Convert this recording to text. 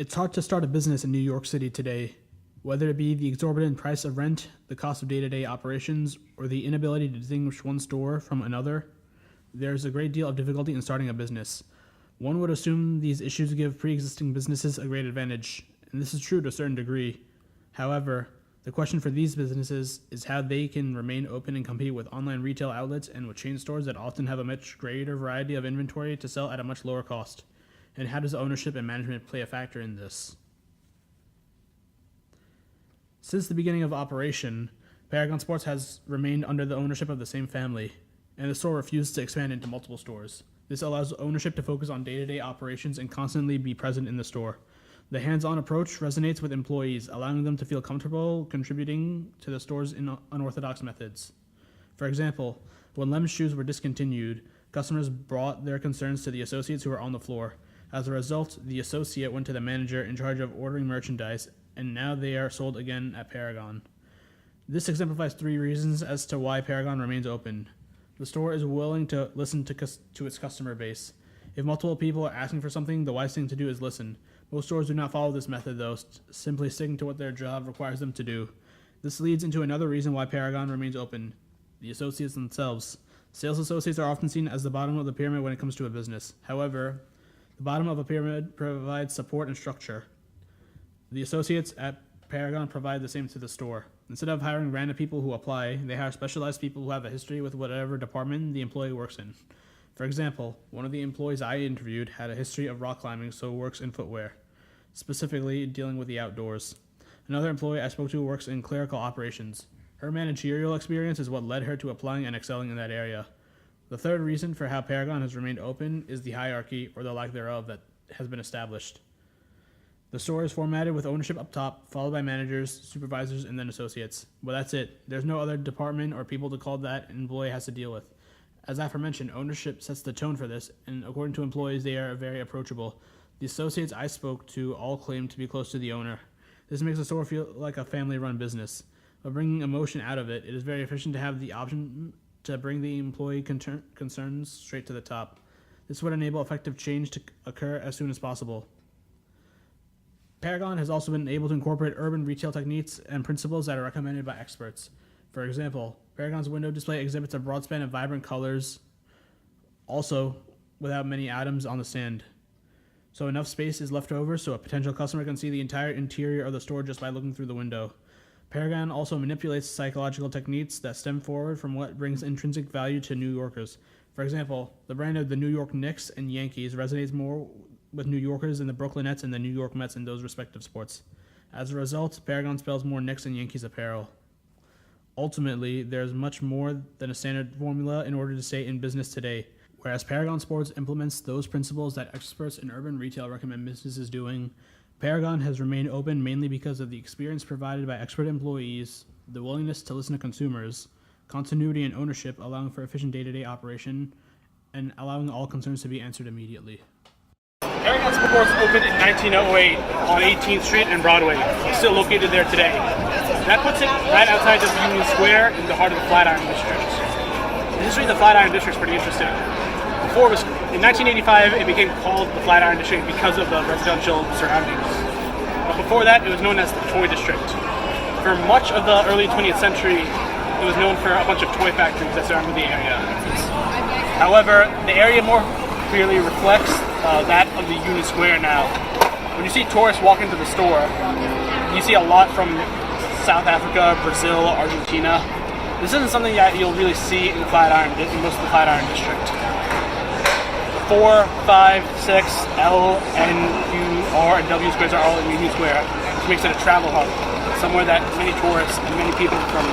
It's hard to start a business in New York City today, whether it be the exorbitant price of rent, the cost of day-to-day operations, or the inability to distinguish one store from another. There's a great deal of difficulty in starting a business. One would assume these issues give pre-existing businesses a great advantage, and this is true to a certain degree. However, the question for these businesses is how they can remain open and compete with online retail outlets and with chain stores that often have a much greater variety of inventory to sell at a much lower cost. And how does ownership and management play a factor in this? Since the beginning of operation, Paragon Sports has remained under the ownership of the same family, and the store refused to expand into multiple stores. This allows ownership to focus on day-to-day operations and constantly be present in the store. The hands-on approach resonates with employees, allowing them to feel comfortable contributing to the store's unorthodox methods. For example, when Lem's shoes were discontinued, customers brought their concerns to the associates who were on the floor. As a result, the associate went to the manager in charge of ordering merchandise, and now they are sold again at Paragon. This exemplifies 3 reasons as to why Paragon remains open. The store is willing to listen to its customer base. If multiple people are asking for something, the wise thing to do is listen. Most stores do not follow this method, though, simply sticking to what their job requires them to do. This leads into another reason why Paragon remains open: the associates themselves. Sales associates are often seen as the bottom of the pyramid when it comes to a business. However, the bottom of a pyramid provides support and structure. The associates at Paragon provide the same to the store. Instead of hiring random people who apply, they hire specialized people who have a history with whatever department the employee works in. For example, one of the employees I interviewed had a history of rock climbing, so works in footwear, specifically dealing with the outdoors. Another employee I spoke to works in clerical operations. Her managerial experience is what led her to applying and excelling in that area. The third reason for how Paragon has remained open is the hierarchy, or the lack thereof, that has been established. The store is formatted with ownership up top, followed by managers, supervisors, and then associates. But that's it. There's no other department or people to call that an employee has to deal with. As aforementioned, ownership sets the tone for this, and according to employees, they are very approachable. The associates I spoke to all claim to be close to the owner. This makes the store feel like a family-run business. By bringing emotion out of it, it is very efficient to have the option to bring the employee concerns straight to the top. This would enable effective change to occur as soon as possible. Paragon has also been able to incorporate urban retail techniques and principles that are recommended by experts. For example, Paragon's window display exhibits a broad span of vibrant colors, also without many items on the stand. So enough space is left over so a potential customer can see the entire interior of the store just by looking through the window. Paragon also manipulates psychological techniques that stem forward from what brings intrinsic value to New Yorkers. For example, the brand of the New York Knicks and Yankees resonates more with New Yorkers than the Brooklyn Nets and the New York Mets in those respective sports. As a result, Paragon sells more Knicks and Yankees apparel. Ultimately, there's much more than a standard formula in order to stay in business today. Whereas Paragon Sports implements those principles that experts in urban retail recommend businesses doing, Paragon has remained open mainly because of the experience provided by expert employees, the willingness to listen to consumers, continuity and ownership allowing for efficient day-to-day operation, and allowing all concerns to be answered immediately. Paragon Sports opened in 1908 on 18th Street and Broadway. It's still located there today. That puts it right outside of Union Square in the heart of the Flatiron District. The history of the Flatiron District is pretty interesting. In 1985, it became called the Flatiron District because of the residential surroundings. But before that, it was known as the Toy District. For much of the early 20th century, it was known for a bunch of toy factories that surrounded the area. However, the area more clearly reflects that of the Union Square now. When you see tourists walk into the store, you see a lot from South Africa, Brazil, Argentina. This isn't something that you'll really see in most of the Flatiron District. 4, 5, 6, L, N, U, R, and W squares are all in Union Square, which makes it a travel hub, somewhere that many tourists and many people from